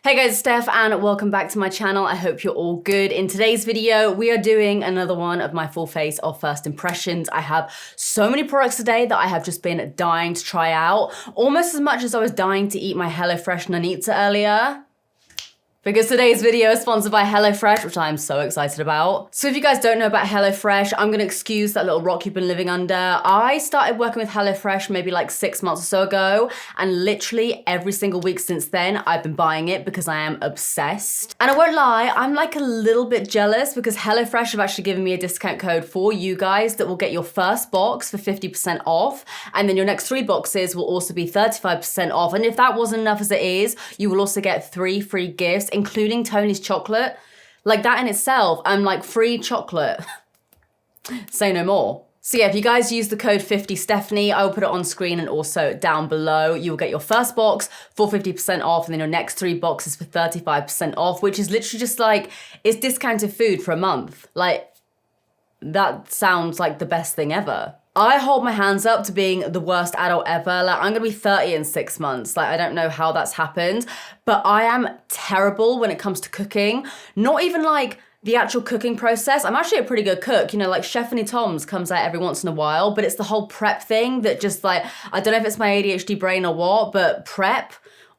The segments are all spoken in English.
Hey guys, it's Steph and welcome back to my channel. I hope you're all good. In today's video, we are doing another one of my full face of first impressions. I have so many products today that I have just been dying to try out, almost as much as I was dying to eat my HelloFresh nanitza earlier. Because today's video is sponsored by HelloFresh, which I'm so excited about. So if you guys don't know about HelloFresh, I'm gonna excuse that little rock you've been living under. I started working with HelloFresh maybe like 6 months or so ago, and literally every single week since then, I've been buying it because I am obsessed. And I won't lie, I'm like a little bit jealous because HelloFresh have actually given me a discount code for you guys that will get your first box for 50% off, and then your next 3 boxes will also be 35% off. And if that wasn't enough as it is, you will also get 3 free gifts, including Tony's chocolate. Like that in itself, I'm like free chocolate. Say no more. So yeah, if you guys use the code 50Stephanie, I will put it on screen and also down below. You will get your first box for 50% off and then your next 3 boxes for 35% off, which is literally just like, it's discounted food for a month. Like, that sounds like the best thing ever. I hold my hands up to being the worst adult ever. Like, I'm gonna be 30 in 6 months. Like, I don't know how that's happened, but I am terrible when it comes to cooking. Not even like the actual cooking process. I'm actually a pretty good cook. You know, like Steph Toms comes out every once in a while, but it's the whole prep thing that just like, I don't know if it's my ADHD brain or what, but prep,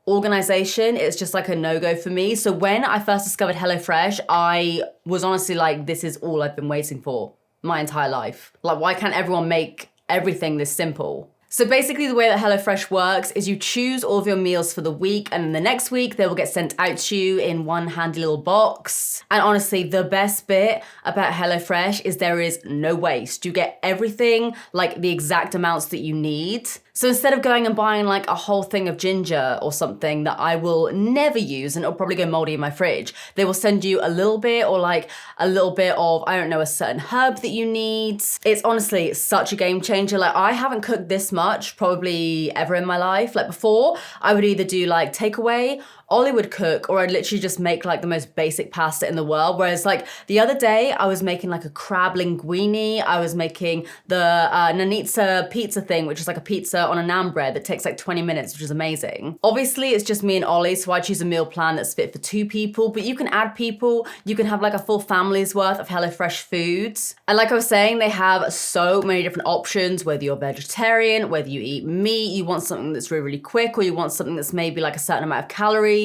organization, it's just like a no-go for me. So when I first discovered HelloFresh, I was honestly like, this is all I've been waiting for my entire life. Like, why can't everyone make everything this simple? So basically the way that HelloFresh works is you choose all of your meals for the week, and then the next week they will get sent out to you in one handy little box. And honestly, the best bit about HelloFresh is there is no waste. You get everything, like the exact amounts that you need. So instead of going and buying like a whole thing of ginger or something that I will never use and it'll probably go moldy in my fridge, they will send you a little bit or like a little bit of, I don't know, a certain herb that you need. It's honestly such a game changer. Like, I haven't cooked this much probably ever in my life. Like, before, I would either do like takeaway, Ollie would cook, or I'd literally just make like the most basic pasta in the world. Whereas like the other day I was making like a crab linguine. I was making the nanitza pizza thing, which is like a pizza on a naan bread that takes like 20 minutes, which is amazing. Obviously it's just me and Ollie, so I choose a meal plan that's fit for 2 people, but you can add people. You can have like a full family's worth of HelloFresh foods. And like I was saying, they have so many different options, whether you're vegetarian, whether you eat meat, you want something that's really, really quick, or you want something that's maybe like a certain amount of calories.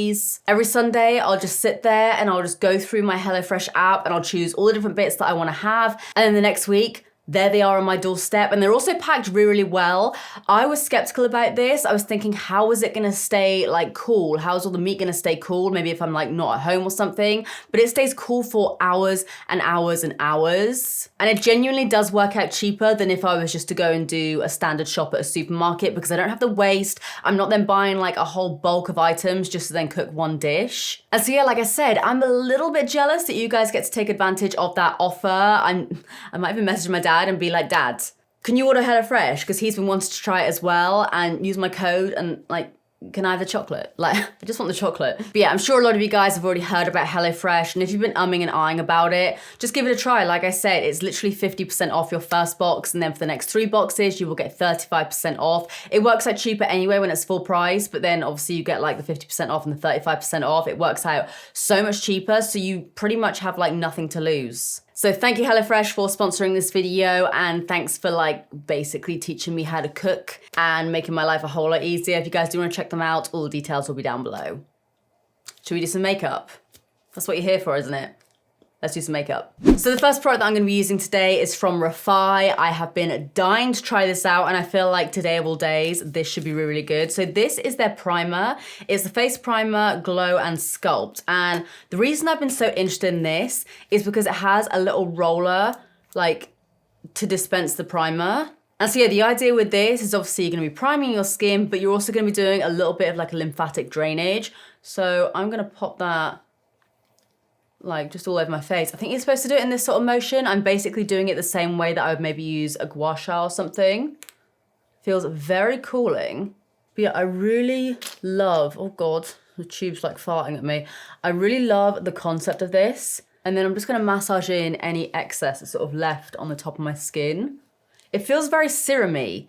Every Sunday, I'll just sit there and I'll just go through my HelloFresh app and I'll choose all the different bits that I want to have. And then the next week, there they are on my doorstep, and they're also packed really, really well. I was skeptical about this. I was thinking, how is it gonna stay like cool? How's all the meat gonna stay cool? Maybe if I'm like not at home or something, but it stays cool for hours and hours and hours. And it genuinely does work out cheaper than if I was just to go and do a standard shop at a supermarket, because I don't have the waste. I'm not then buying like a whole bulk of items just to then cook one dish. And so yeah, like I said, I'm a little bit jealous that you guys get to take advantage of that offer. I might even message my dad and be like, Dad, can you order HelloFresh? Because he's been wanting to try it as well, and use my code, and like, can I have the chocolate? Like, I just want the chocolate. But yeah, I'm sure a lot of you guys have already heard about HelloFresh, and if you've been umming and ahhing about it, just give it a try. Like I said, it's literally 50% off your first box, and then for the next 3 boxes, you will get 35% off. It works out cheaper anyway when it's full price, but then obviously you get like the 50% off and the 35% off. It works out so much cheaper, so you pretty much have like nothing to lose. So thank you HelloFresh for sponsoring this video, and thanks for like basically teaching me how to cook and making my life a whole lot easier. If you guys do want to check them out, all the details will be down below. Should we do some makeup? That's what you're here for, isn't it? Let's do some makeup. So the first product that I'm gonna be using today is from REFY. I have been dying to try this out, and I feel like today of all days, this should be really, really good. So this is their primer. It's the Face Primer, Glow and Sculpt. And the reason I've been so interested in this is because it has a little roller, like, to dispense the primer. And so yeah, the idea with this is obviously you're gonna be priming your skin, but you're also gonna be doing a little bit of like a lymphatic drainage. So I'm gonna pop that like just all over my face. I think you're supposed to do it in this sort of motion. I'm basically doing it the same way that I would maybe use a gua sha or something. Feels very cooling. But yeah, I really love, oh God, the tube's like farting at me. I really love the concept of this. And then I'm just gonna massage in any excess that's sort of left on the top of my skin. It feels very serum-y.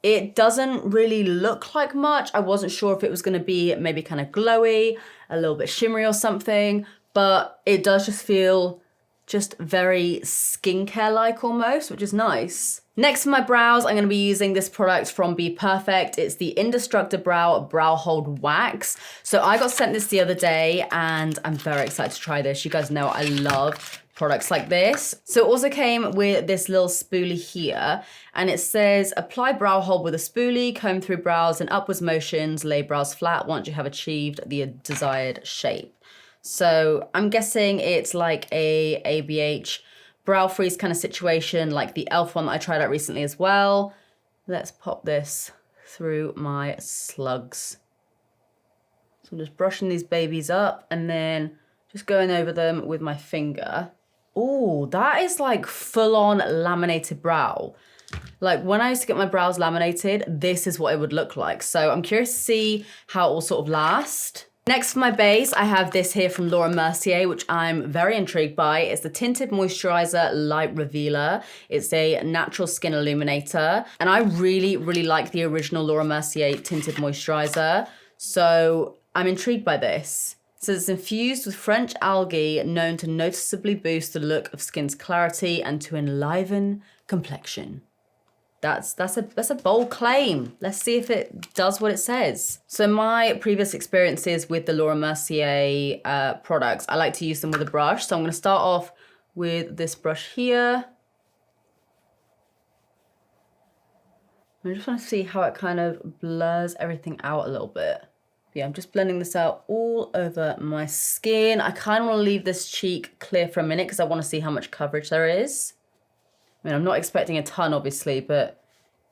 It doesn't really look like much. I wasn't sure if it was gonna be maybe kind of glowy, a little bit shimmery or something, but it does just feel just very skincare-like almost, which is nice. Next for my brows, I'm gonna be using this product from BPERFECT. It's the INDESTR Brow Hold Wax. So I got sent this the other day and I'm very excited to try this. You guys know I love products like this. So it also came with this little spoolie here, and it says, apply brow hold with a spoolie, comb through brows in upwards motions, lay brows flat once you have achieved the desired shape. So I'm guessing it's like a ABH brow freeze kind of situation, like the e.l.f. one that I tried out recently as well. Let's pop this through my slugs. So I'm just brushing these babies up and then just going over them with my finger. Oh, that is like full-on laminated brow. Like when I used to get my brows laminated, this is what it would look like. So I'm curious to see how it will sort of last. Next for my base, I have this here from Laura Mercier, which I'm very intrigued by. It's the Tinted Moisturizer Light Revealer. It's a natural skin illuminator. And I really, really like the original Laura Mercier Tinted Moisturizer. So I'm intrigued by this. So it's infused with French algae known to noticeably boost the look of skin's clarity and to enliven complexion. That's a bold claim. Let's see if it does what it says. So my previous experiences with the Laura Mercier products, I like to use them with a brush. So I'm gonna start off with this brush here. I just wanna see how it kind of blurs everything out a little bit. Yeah, I'm just blending this out all over my skin. I kind of want to leave this cheek clear for a minute because I want to see how much coverage there is. I mean, I'm not expecting a ton, obviously, but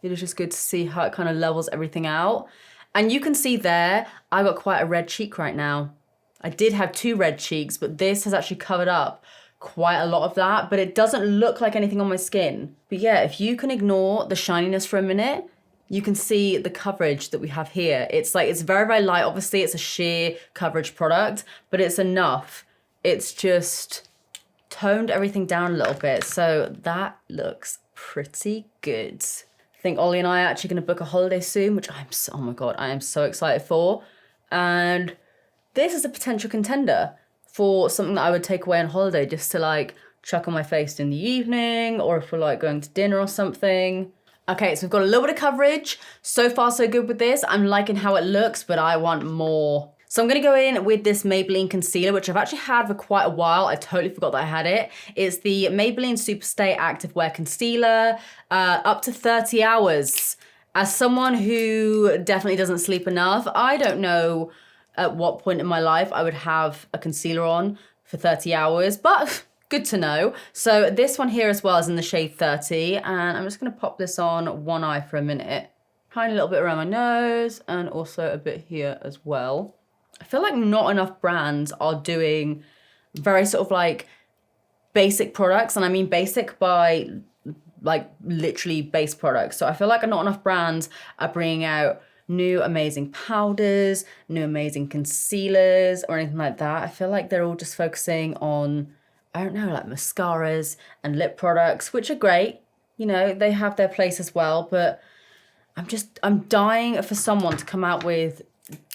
it is just good to see how it kind of levels everything out. And you can see there, I got quite a red cheek right now. I did have 2 red cheeks, but this has actually covered up quite a lot of that, but it doesn't look like anything on my skin. But yeah, if you can ignore the shininess for a minute, you can see the coverage that we have here. It's like, it's very, very light. Obviously, it's a sheer coverage product, but it's enough. It's just toned everything down a little bit. So that looks pretty good. I think Ollie and I are actually gonna book a holiday soon, which oh my God, I am so excited for. And this is a potential contender for something that I would take away on holiday just to like chuck on my face in the evening, or if we're like going to dinner or something. Okay, so we've got a little bit of coverage. So far, so good with this. I'm liking how it looks, but I want more. So I'm gonna go in with this Maybelline concealer, which I've actually had for quite a while. I totally forgot that I had it. It's the Maybelline Superstay Activewear Concealer, up to 30 hours. As someone who definitely doesn't sleep enough, I don't know at what point in my life I would have a concealer on for 30 hours, but good to know. So this one here as well is in the shade 30, and I'm just gonna pop this on one eye for a minute. Tiny little bit around my nose, and also a bit here as well. I feel like not enough brands are doing very sort of like basic products, and I mean basic by like literally base products. So I feel like not enough brands are bringing out new amazing powders, new amazing concealers, or anything like that. I feel like they're all just focusing on, I don't know, like mascaras and lip products, which are great. You know, they have their place as well, but I'm dying for someone to come out with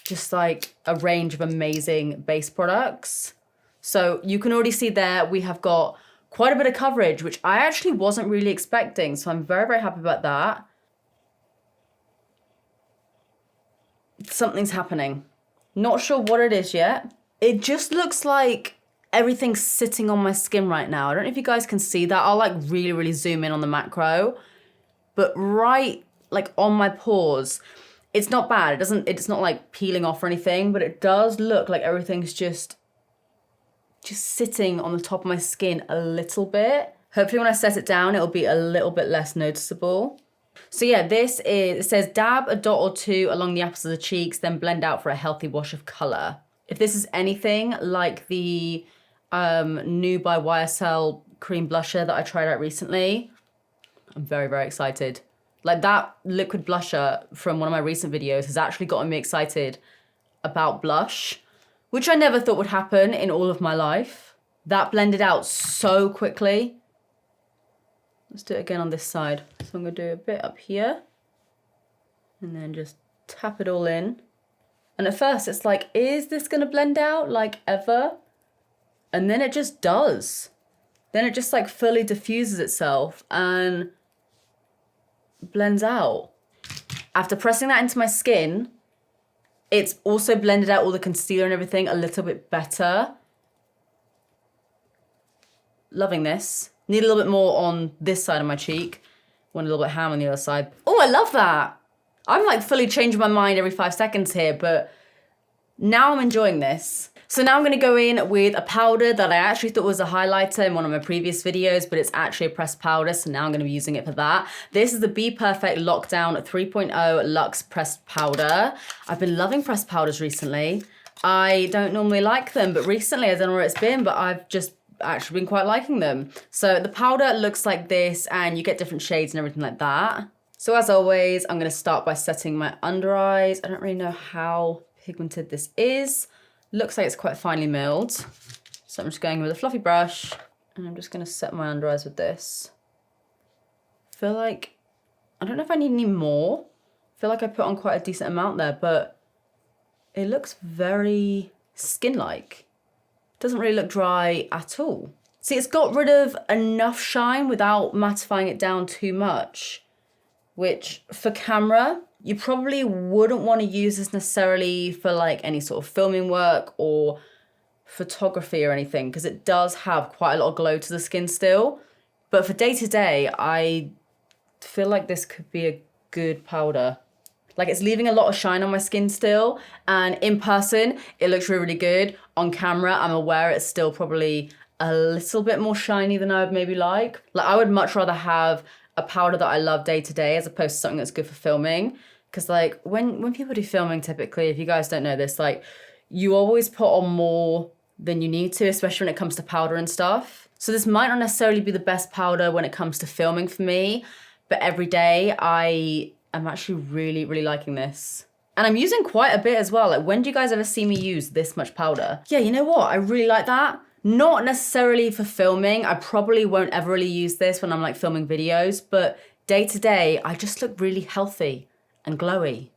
just like a range of amazing base products. So you can already see there, we have got quite a bit of coverage, which I actually wasn't really expecting. So I'm very, very happy about that. Something's happening. Not sure what it is yet. It just looks like everything's sitting on my skin right now. I don't know if you guys can see that. I'll like really, really zoom in on the macro, but right like on my pores, it's not bad. It's not like peeling off or anything, but it does look like everything's just sitting on the top of my skin a little bit. Hopefully when I set it down, it'll be a little bit less noticeable. So yeah, it says dab a dot or two along the apples of the cheeks, then blend out for a healthy wash of color. If this is anything like the new by YSL cream blusher that I tried out recently, I'm very, very excited. Like that liquid blusher from one of my recent videos has actually gotten me excited about blush, which I never thought would happen in all of my life. That blended out so quickly. Let's do it again on this side. So I'm gonna do a bit up here. And then just tap it all in. And at first it's like, is this gonna blend out like ever? And then it just does. Then it just like fully diffuses itself and blends out. After pressing that into my skin, it's also blended out all the concealer and everything a little bit better. Loving this. Need a little bit more on this side of my cheek. Want a little bit ham on the other side. Oh, I love that. I'm like fully changing my mind every 5 seconds here, but now I'm enjoying this. So now I'm gonna go in with a powder that I actually thought was a highlighter in one of my previous videos, but it's actually a pressed powder, so now I'm gonna be using it for that. This is the BPERFECT Lockdown 3.0 Luxe Pressed Powder. I've been loving pressed powders recently. I don't normally like them, but recently, I don't know where it's been, but I've just actually been quite liking them. So the powder looks like this, and you get different shades and everything like that. So as always, I'm gonna start by setting my under eyes. I don't really know how pigmented this is. Looks like it's quite finely milled. So I'm just going with a fluffy brush and I'm just gonna set my under eyes with this. Feel like, I don't know if I need any more. Feel like I put on quite a decent amount there, but it looks very skin-like. Doesn't really look dry at all. See, it's got rid of enough shine without mattifying it down too much, which for camera, you probably wouldn't want to use this necessarily for like any sort of filming work or photography or anything, because it does have quite a lot of glow to the skin still. But for day to day, I feel like this could be a good powder. Like it's leaving a lot of shine on my skin still, and in person, it looks really, really good. On camera, I'm aware it's still probably a little bit more shiny than I would maybe like. Like I would much rather have a powder that I love day to day as opposed to something that's good for filming. Because like when people do filming, typically, if you guys don't know this, like you always put on more than you need to, especially when it comes to powder and stuff. So this might not necessarily be the best powder when it comes to filming for me, but every day I am actually really, really liking this. And I'm using quite a bit as well. Like when do you guys ever see me use this much powder? Yeah, you know what? I really like that. Not necessarily for filming. I probably won't ever really use this when I'm like filming videos, but day to day, I just look really healthy and glowy.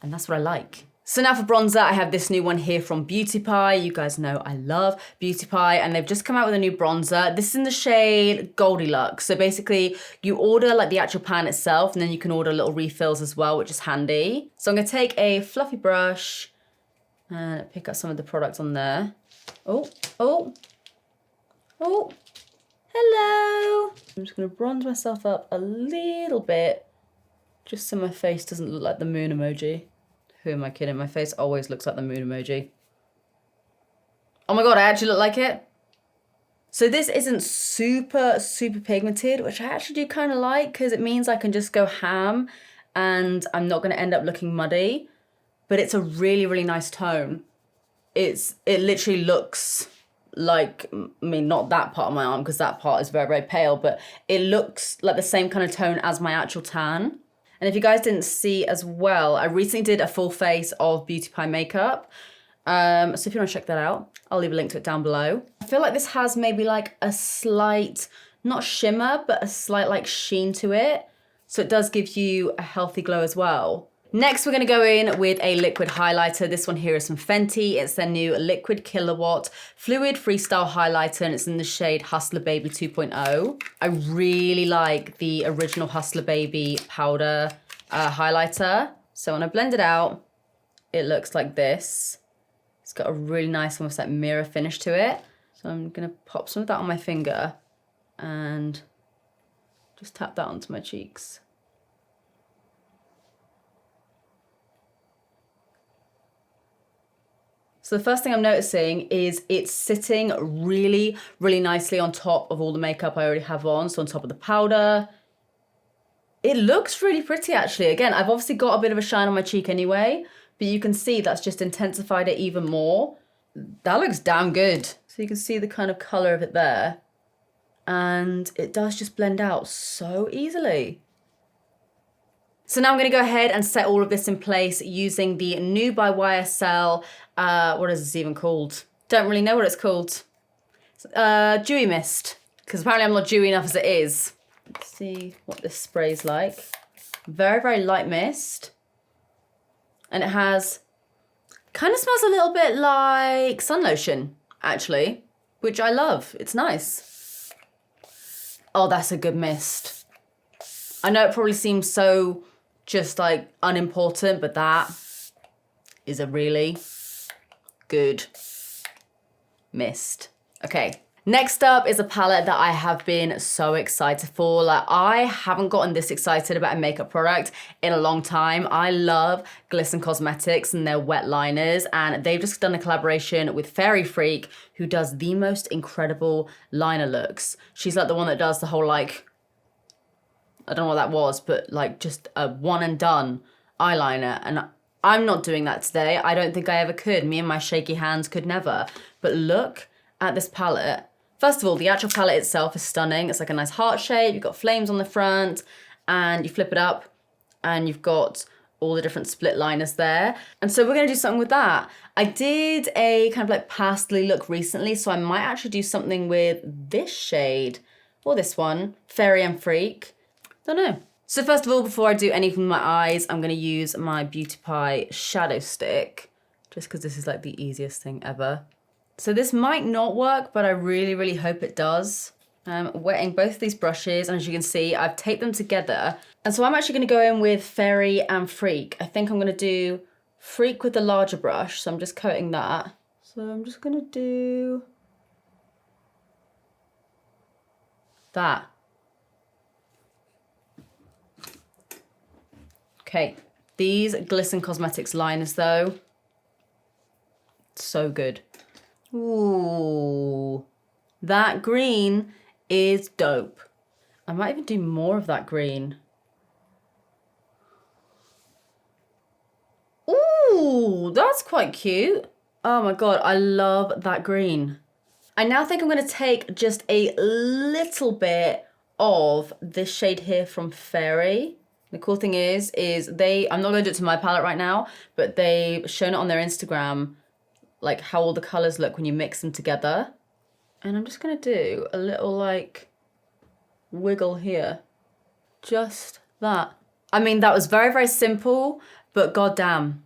And that's what I like. So now for bronzer, I have this new one here from Beauty Pie. You guys know I love Beauty Pie, and they've just come out with a new bronzer. This is in the shade Goldilocks. So basically you order like the actual pan itself, and then you can order little refills as well, which is handy. So I'm gonna take a fluffy brush and pick up some of the products on there. Oh, hello. I'm just gonna bronze myself up a little bit, just so my face doesn't look like the moon emoji. Who am I kidding? My face always looks like the moon emoji. Oh my God, I actually look like it. So this isn't super, super pigmented, which I actually do kind of like, because it means I can just go ham and I'm not gonna end up looking muddy, but it's a really, really nice tone. It literally looks like, I mean, not that part of my arm, because that part is very, very pale, but it looks like the same kind of tone as my actual tan. And if you guys didn't see as well, I recently did a full face of Beauty Pie makeup. So if you want to check that out, I'll leave a link to it down below. I feel like this has maybe like a slight, not shimmer, but a slight like sheen to it. So it does give you a healthy glow as well. Next, we're gonna go in with a liquid highlighter. This one here is from Fenty. It's their new Liquid Killawatt Fluid Freestyle Highlighter, and it's in the shade Hustler Baby 2.0. I really like the original Hustler Baby powder highlighter. So when I blend it out, it looks like this. It's got a really nice, almost like mirror finish to it. So I'm gonna pop some of that on my finger and just tap that onto my cheeks. So the first thing I'm noticing is it's sitting really, really nicely on top of all the makeup I already have on, so on top of the powder. It looks really pretty actually. Again, I've obviously got a bit of a shine on my cheek anyway, but you can see that's just intensified it even more. That looks damn good. So you can see the kind of color of it there. And it does just blend out so easily. So now I'm gonna go ahead and set all of this in place using the new by YSL, what is this even called? Don't really know what it's called. Dewy mist, because apparently I'm not dewy enough as it is. Let's see what this spray's like. Very, very light mist. And it has, kind of smells a little bit like sun lotion, actually, which I love. It's nice. Oh, that's a good mist. I know it probably seems so just like unimportant, but that is a really good mist. Okay. Next up is a palette that I have been so excited for. Like, I haven't gotten this excited about a makeup product in a long time. I love Glisten Cosmetics and their wet liners, and they've just done a collaboration with Fairy Freak, who does the most incredible liner looks. She's like the one that does the whole like, I don't know what that was, but like just a one and done eyeliner. And I'm not doing that today. I don't think I ever could. Me and my shaky hands could never. But look at this palette. First of all, the actual palette itself is stunning. It's like a nice heart shape. You've got flames on the front, and you flip it up and you've got all the different split liners there. And so we're gonna do something with that. I did a kind of like pastely look recently, so I might actually do something with this shade or this one, Fairy and Freak. Don't know. So first of all, before I do anything with my eyes, I'm gonna use my Beauty Pie shadow stick, just because this is like the easiest thing ever. So this might not work, but I really, really hope it does. I'm wetting both of these brushes, and as you can see, I've taped them together. And so I'm actually gonna go in with Fairy and Freak. I think I'm gonna do Freak with the larger brush, so I'm just coating that. So I'm just gonna do that. Okay, these Glisten Cosmetics liners though, so good. Ooh, that green is dope. I might even do more of that green. Ooh, that's quite cute. Oh my God, I love that green. I now think I'm gonna take just a little bit of this shade here from Fairy. The cool thing is I'm not gonna do it to my palette right now, but they've shown it on their Instagram, like how all the colors look when you mix them together. And I'm just gonna do a little like wiggle here. Just that. I mean, that was very, very simple, but goddamn,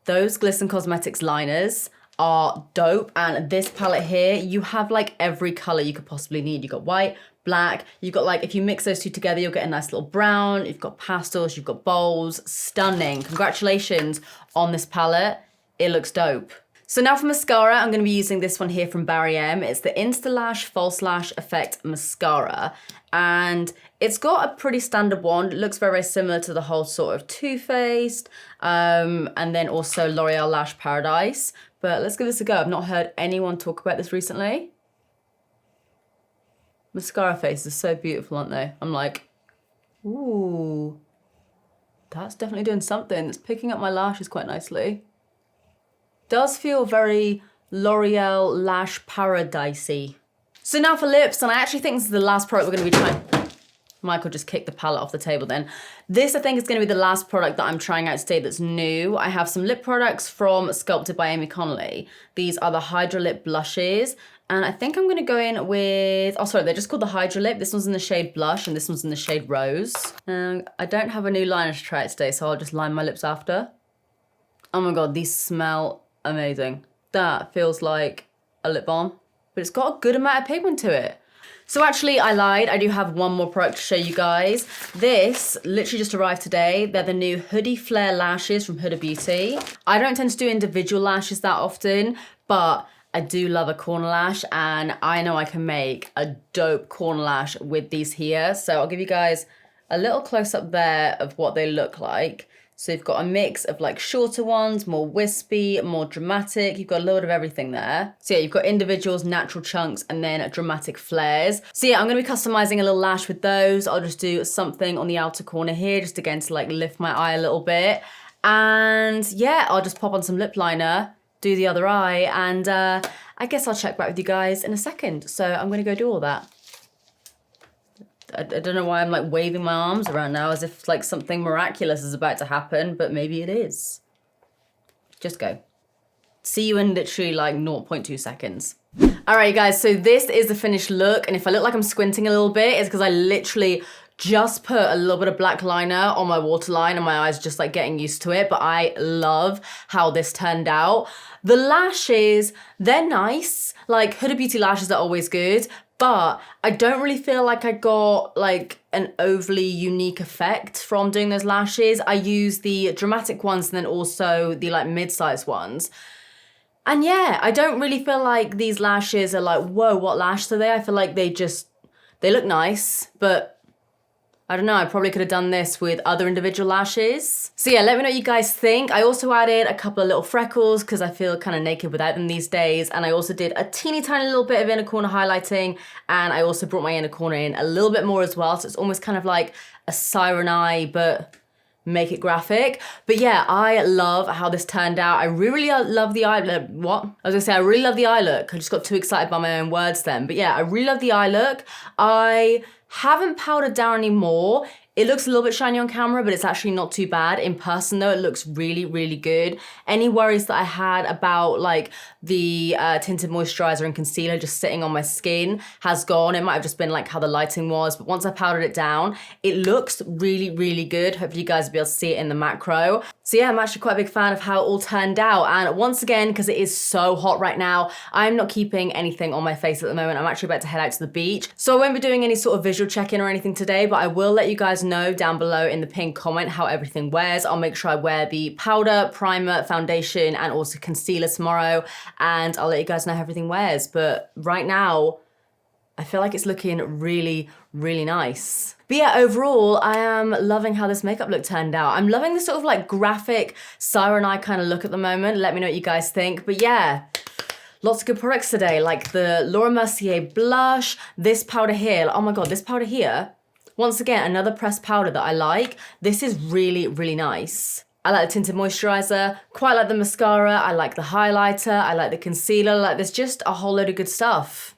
those Glisten Cosmetics liners are dope. And this palette here, you have like every color you could possibly need. You got white, black, you've got like, if you mix those two together, you'll get a nice little brown. You've got pastels, you've got bolds. Stunning. Congratulations on this palette. It looks dope. So now for mascara, I'm gonna be using this one here from Barry M. It's the Insta Lash False Lash Effect Mascara. And it's got a pretty standard wand. It looks very, very similar to the whole sort of Too Faced, and then also L'Oreal Lash Paradise. But let's give this a go. I've not heard anyone talk about this recently. Mascara faces are so beautiful, aren't they? I'm like, ooh, that's definitely doing something. It's picking up my lashes quite nicely. Does feel very L'Oreal Lash Paradise-y. So now for lips, and I actually think this is the last product we're gonna be trying. Michael just kicked the palette off the table then. This, I think, is gonna be the last product that I'm trying out today that's new. I have some lip products from Sculpted by Amy Connolly. These are the HYDRALIP blushes, and I think I'm gonna go in with, oh sorry, they're just called the HYDRALIP. This one's in the shade Blush, and this one's in the shade Rose. I don't have a new liner to try out today, so I'll just line my lips after. Oh my God, these smell amazing. That feels like a lip balm, but it's got a good amount of pigment to it. So actually, I lied. I do have one more product to show you guys. This literally just arrived today. They're the new Hoodie Flare lashes from Huda Beauty. I don't tend to do individual lashes that often, but I do love a corner lash, and I know I can make a dope corner lash with these here. So I'll give you guys a little close up there of what they look like. So you've got a mix of like shorter ones, more wispy, more dramatic. You've got a load of everything there. So yeah, you've got individuals, natural chunks, and then dramatic flares. So yeah, I'm gonna be customizing a little lash with those. I'll just do something on the outer corner here, just again to like lift my eye a little bit. And yeah, I'll just pop on some lip liner, do the other eye, and I guess I'll check back with you guys in a second. So I'm gonna go do all that. I don't know why I'm like waving my arms around now as if like something miraculous is about to happen, but maybe it is. Just go. See you in literally like 0.2 seconds. All right, guys, so this is the finished look. And if I look like I'm squinting a little bit, it's because I literally just put a little bit of black liner on my waterline and my eyes just like getting used to it, but I love how this turned out. The lashes, they're nice. Like Huda Beauty lashes are always good, but I don't really feel like I got like an overly unique effect from doing those lashes. I use the dramatic ones and then also the like mid-size ones. And yeah, I don't really feel like these lashes are like, whoa, what lash are they? I feel like they look nice, but I don't know, I probably could have done this with other individual lashes. So yeah, let me know what you guys think. I also added a couple of little freckles because I feel kind of naked without them these days. And I also did a teeny tiny little bit of inner corner highlighting. And I also brought my inner corner in a little bit more as well. So it's almost kind of like a siren eye, but make it graphic. But yeah, I love how this turned out. I really love the eye look. What? I was gonna say, I really love the eye look. I just got too excited by my own words then. But yeah, I really love the eye look. I haven't powdered down anymore. It looks a little bit shiny on camera, but it's actually not too bad. In person though, it looks really, really good. Any worries that I had about like the tinted moisturizer and concealer just sitting on my skin has gone. It might have just been like how the lighting was, but once I powdered it down, it looks really, really good. Hopefully you guys will be able to see it in the macro. So yeah, I'm actually quite a big fan of how it all turned out. And once again, because it is so hot right now, I'm not keeping anything on my face at the moment. I'm actually about to head out to the beach. So I won't be doing any sort of visual check-in or anything today, but I will let you guys know down below in the pinned comment how everything wears. I'll make sure I wear the powder, primer, foundation, and also concealer tomorrow. And I'll let you guys know how everything wears. But right now, I feel like it's looking really, really nice. But yeah, overall, I am loving how this makeup look turned out. I'm loving the sort of like graphic siren eye kind of look at the moment. Let me know what you guys think. But yeah, lots of good products today, like the Laura Mercier blush, this powder here. Oh my God, this powder here. Once again, another pressed powder that I like. This is really, really nice. I like the tinted moisturizer, quite like the mascara, I like the highlighter, I like the concealer, like there's just a whole load of good stuff.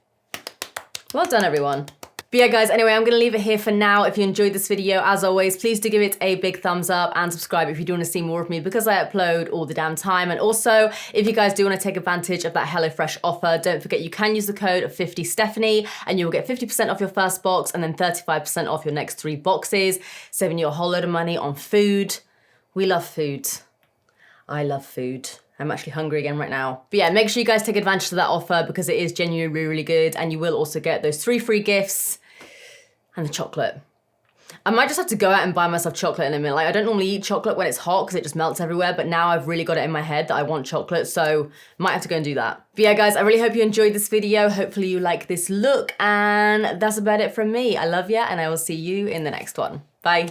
Well done, everyone. But yeah, guys, anyway, I'm gonna leave it here for now. If you enjoyed this video, as always, please do give it a big thumbs up and subscribe if you do wanna see more of me because I upload all the damn time. And also, if you guys do wanna take advantage of that HelloFresh offer, don't forget you can use the code 50Stephanie and you will get 50% off your first box and then 35% off your next 3 boxes, saving you a whole load of money on food. We love food. I love food. I'm actually hungry again right now. But yeah, make sure you guys take advantage of that offer because it is genuinely really, really good. And you will also get those 3 free gifts and the chocolate. I might just have to go out and buy myself chocolate in a minute. Like I don't normally eat chocolate when it's hot because it just melts everywhere. But now I've really got it in my head that I want chocolate. So might have to go and do that. But yeah, guys, I really hope you enjoyed this video. Hopefully you like this look. And that's about it from me. I love ya and I will see you in the next one. Bye.